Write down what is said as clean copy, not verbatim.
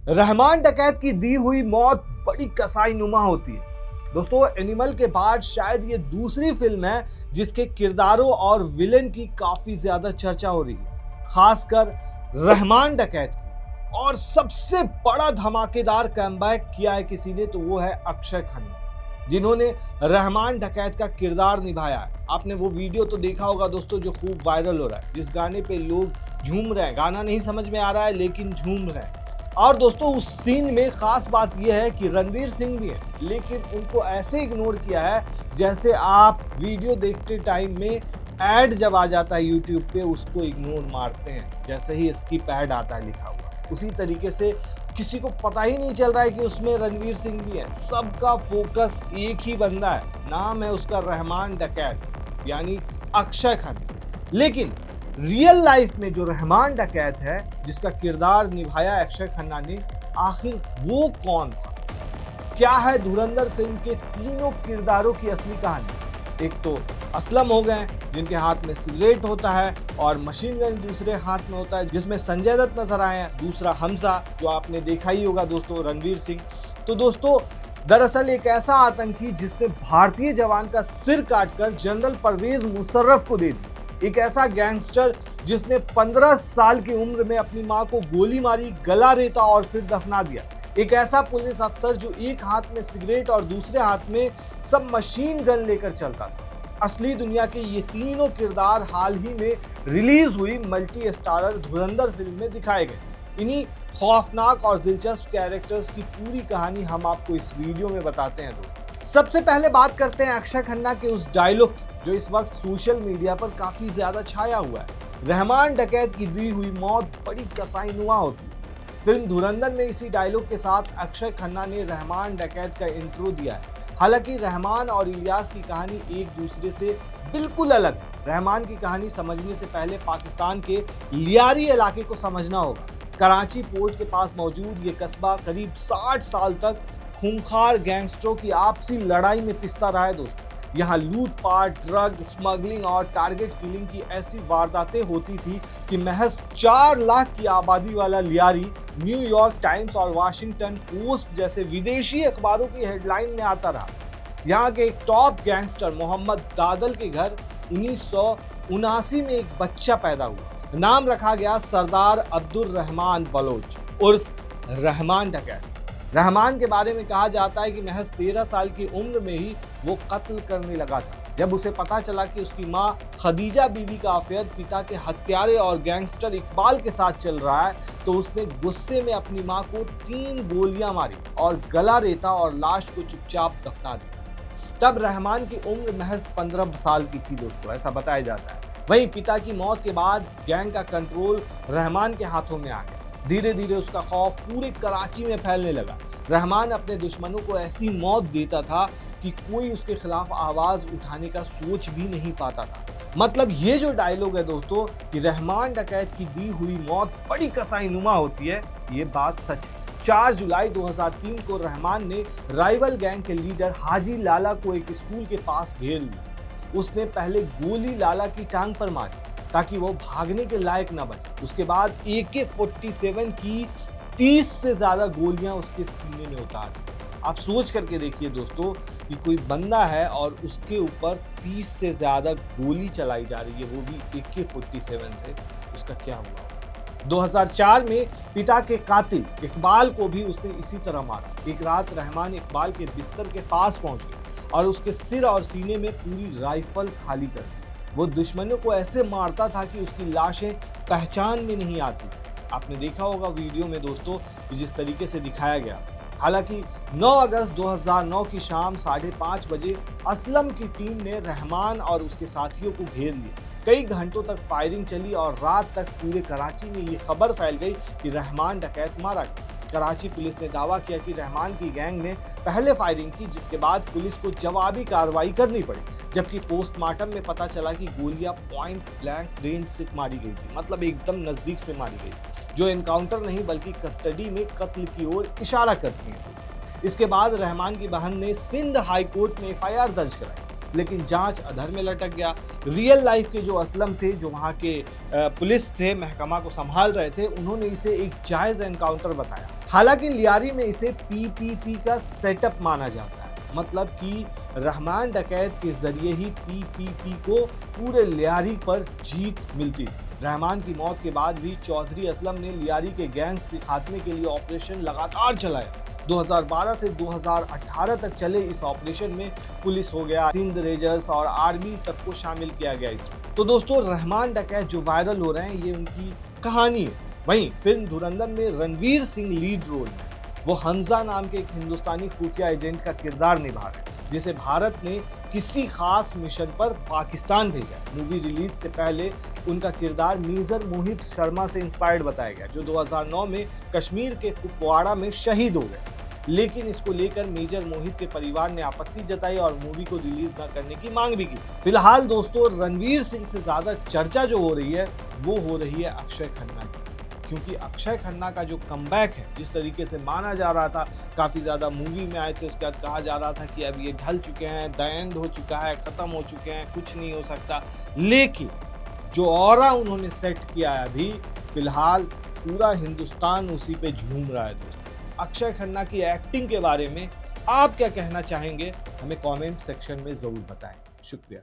रहमान डकैत की दी हुई मौत बड़ी कसाई नुमा होती है। दोस्तों, एनिमल के बाद शायद ये दूसरी फिल्म है जिसके किरदारों और विलेन की काफी ज्यादा चर्चा हो रही है, खासकर रहमान डकैत की। और सबसे बड़ा धमाकेदार कमबैक किया है किसी ने, तो वो है अक्षय खन्ना, जिन्होंने रहमान डकैत का किरदार निभाया है। आपने वो वीडियो तो देखा होगा दोस्तों, जो खूब वायरल हो रहा है, जिस गाने पे लोग झूम रहे हैं। गाना नहीं समझ में आ रहा है लेकिन झूम रहे हैं। और दोस्तों, उस सीन में खास बात यह है कि रणवीर सिंह भी है, लेकिन उनको ऐसे इग्नोर किया है जैसे आप वीडियो देखते टाइम में ऐड जब आ जाता है यूट्यूब पे, उसको इग्नोर मारते हैं जैसे ही स्किप ऐड आता है लिखा हुआ। उसी तरीके से किसी को पता ही नहीं चल रहा है कि उसमें रणवीर सिंह भी है। सबका फोकस एक ही बंदा है, नाम है उसका रहमान डकैत, यानी अक्षय खन्ना। लेकिन रियल लाइफ में जो रहमान डकैत है, जिसका किरदार निभाया अक्षय खन्ना ने, आखिर वो कौन था? क्या है धुरंधर फिल्म के तीनों किरदारों की असली कहानी? एक तो असलम हो गए, जिनके हाथ में सिगरेट होता है और मशीन गन दूसरे हाथ में होता है, जिसमें संजय दत्त नजर आए हैं। दूसरा हमजा, जो आपने देखा ही होगा दोस्तों, रणवीर सिंह। तो दोस्तों, दरअसल एक ऐसा आतंकी जिसने भारतीय जवान का सिर काटकर जनरल परवेज मुशर्रफ को दे दिया। एक ऐसा गैंगस्टर जिसने 15 साल की उम्र में अपनी मां को गोली मारी, गला रेता और फिर दफना दिया। एक ऐसा पुलिस अफसर जो एक हाथ में सिगरेट और दूसरे हाथ में सब मशीन गन लेकर चलता था। असली दुनिया के ये तीनों किरदार हाल ही में रिलीज हुई मल्टी स्टारर धुरंधर फिल्म में दिखाए गए। इन्हीं खौफनाक और दिलचस्प कैरेक्टर्स की पूरी कहानी हम आपको इस वीडियो में बताते हैं दोस्तों। सबसे पहले बात करते हैं अक्षय खन्ना के उस डायलॉग, जो इस वक्त सोशल मीडिया पर काफी ज्यादा छाया हुआ है। रहमान डकैत की दी हुई मौत बड़ी कसाईनुमा होती है। फिल्म धुरंधर में इसी डायलॉग के साथ अक्षय खन्ना ने रहमान डकैत का इंट्रो दिया है। हालांकि रहमान और इलियास की कहानी एक दूसरे से बिल्कुल अलग है। रहमान की कहानी समझने से पहले पाकिस्तान के लियारी इलाके को समझना होगा। कराची पोर्ट के पास मौजूद ये कस्बा करीब 60 साल तक खूंखार गैंगस्टरों की आपसी लड़ाई में पिसता रहा है दोस्तों। यहाँ लूटपाट, ड्रग स्मगलिंग और टारगेट किलिंग की ऐसी वारदातें होती थी कि महज 4 लाख की आबादी वाला लियारी न्यूयॉर्क टाइम्स और वाशिंगटन पोस्ट जैसे विदेशी अखबारों की हेडलाइन में आता रहा। यहाँ के एक टॉप गैंगस्टर मोहम्मद दादल के घर 1979 में एक बच्चा पैदा हुआ। नाम रखा गया सरदार अब्दुल रहमान बलोच उर्फ रहमान डकैत। रहमान के बारे में कहा जाता है कि महज 13 साल की उम्र में ही वो कत्ल करने लगा था। जब उसे पता चला कि उसकी मां खदीजा बीवी का अफेयर पिता के हत्यारे और गैंगस्टर इकबाल के साथ चल रहा है, तो उसने गुस्से में अपनी मां को 3 गोलियां मारी और गला रेता और लाश को चुपचाप दफना दिया। तब रहमान की उम्र महज 15 साल की थी दोस्तों, ऐसा बताया जाता है। वहीं पिता की मौत के बाद गैंग का कंट्रोल रहमान के हाथों में आ गया। धीरे धीरे उसका खौफ पूरे कराची में फैलने लगा। रहमान अपने दुश्मनों को ऐसी मौत देता था कि कोई उसके खिलाफ आवाज उठाने का सोच भी नहीं पाता था। मतलब ये जो डायलॉग है दोस्तों कि रहमान डकैत की दी हुई मौत बड़ी कसाईनुमा होती है, ये बात सच है। 4 जुलाई 2003 को रहमान ने राइवल गैंग के लीडर हाजी लाला को एक स्कूल के पास घेर लिया। उसने पहले गोली लाला की टांग पर मारी ताकि वो भागने के लायक ना बचे। उसके बाद AK-47 की 30 से ज्यादा गोलियां उसके सीने में उतार दी। आप सोच करके देखिए दोस्तों कि कोई बंदा है और उसके ऊपर 30 से ज्यादा गोली चलाई जा रही है, वो भी AK-47 से, उसका क्या हुआ। 2004 में पिता के कातिल इकबाल को भी उसने इसी तरह मारा। एक रात रहमान इकबाल के बिस्तर के पास पहुंच गया और उसके सिर और सीने में पूरी राइफल खाली कर दी। वो दुश्मनों को ऐसे मारता था कि उसकी लाशें पहचान में नहीं आती थी। आपने देखा होगा वीडियो में दोस्तों जिस तरीके से दिखाया गया। हालांकि 9 अगस्त 2009 की शाम 5:30 बजे असलम की टीम ने रहमान और उसके साथियों को घेर लिया। कई घंटों तक फायरिंग चली और रात तक पूरे कराची में ये खबर फैल गई कि रहमान डकैत मारा गया। कराची पुलिस ने दावा किया कि रहमान की गैंग ने पहले फायरिंग की, जिसके बाद पुलिस को जवाबी कार्रवाई करनी पड़ी। जबकि पोस्टमार्टम में पता चला कि गोलियां पॉइंट ब्लैंक रेंज से मारी गई थी, मतलब एकदम नजदीक से मारी गई थी, जो एनकाउंटर नहीं बल्कि कस्टडी में कत्ल की ओर इशारा करती है। इसके बाद रहमान की बहन ने सिंध हाई कोर्ट में FIR दर्ज कराई। लेकिन जांच अधर में लटक गया। रियल लाइफ के जो असलम थे, जो वहाँ के पुलिस थे, महकमा को संभाल रहे थे, उन्होंने इसे एक जायज़ एनकाउंटर बताया। हालांकि लियारी में इसे पीपीपी का सेटअप माना जाता है, मतलब कि रहमान डकैत के जरिए ही पीपीपी को पूरे लियारी पर जीत मिलती थी। रहमान की मौत के बाद भी चौधरी असलम ने लियारी के गैंग्स के खात्मे के लिए ऑपरेशन लगातार चलाया। 2012 से 2018 तक चले इस ऑपरेशन में पुलिस हो गया, सिंध रेंजर्स और आर्मी तक को शामिल किया गया इसमें। तो दोस्तों, रहमान डकैत जो वायरल हो रहे हैं, ये उनकी कहानी है। वहीं फिल्म धुरंधर में रणवीर सिंह लीड रोल में, वो हमजा नाम के एक हिंदुस्तानी खुफिया एजेंट का किरदार निभा रहे हैं, जिसे भारत ने किसी खास मिशन पर पाकिस्तान भेजा। मूवी रिलीज से पहले उनका किरदार मेजर मोहित शर्मा से इंस्पायर्ड बताया गया, जो 2009 में कश्मीर के कुपवाड़ा में शहीद हो गए। लेकिन इसको लेकर मेजर मोहित के परिवार ने आपत्ति जताई और मूवी को रिलीज न करने की मांग भी की। फिलहाल दोस्तों, रणवीर सिंह से ज्यादा चर्चा जो हो रही है, वो हो रही है अक्षय खन्ना की, क्योंकि अक्षय खन्ना का जो कमबैक है, जिस तरीके से माना जा रहा था, काफ़ी ज़्यादा मूवी में आए थे, उसके बाद कहा जा रहा था कि अब ये ढल चुके हैं, द एंड हो चुका है, ख़त्म हो चुके हैं, कुछ नहीं हो सकता। लेकिन जो ऑरा उन्होंने सेट किया है अभी, फिलहाल पूरा हिंदुस्तान उसी पे झूम रहा है। दोस्तों, अक्षय खन्ना की एक्टिंग के बारे में आप क्या कहना चाहेंगे, हमें कमेंट सेक्शन में ज़रूर बताएं। शुक्रिया।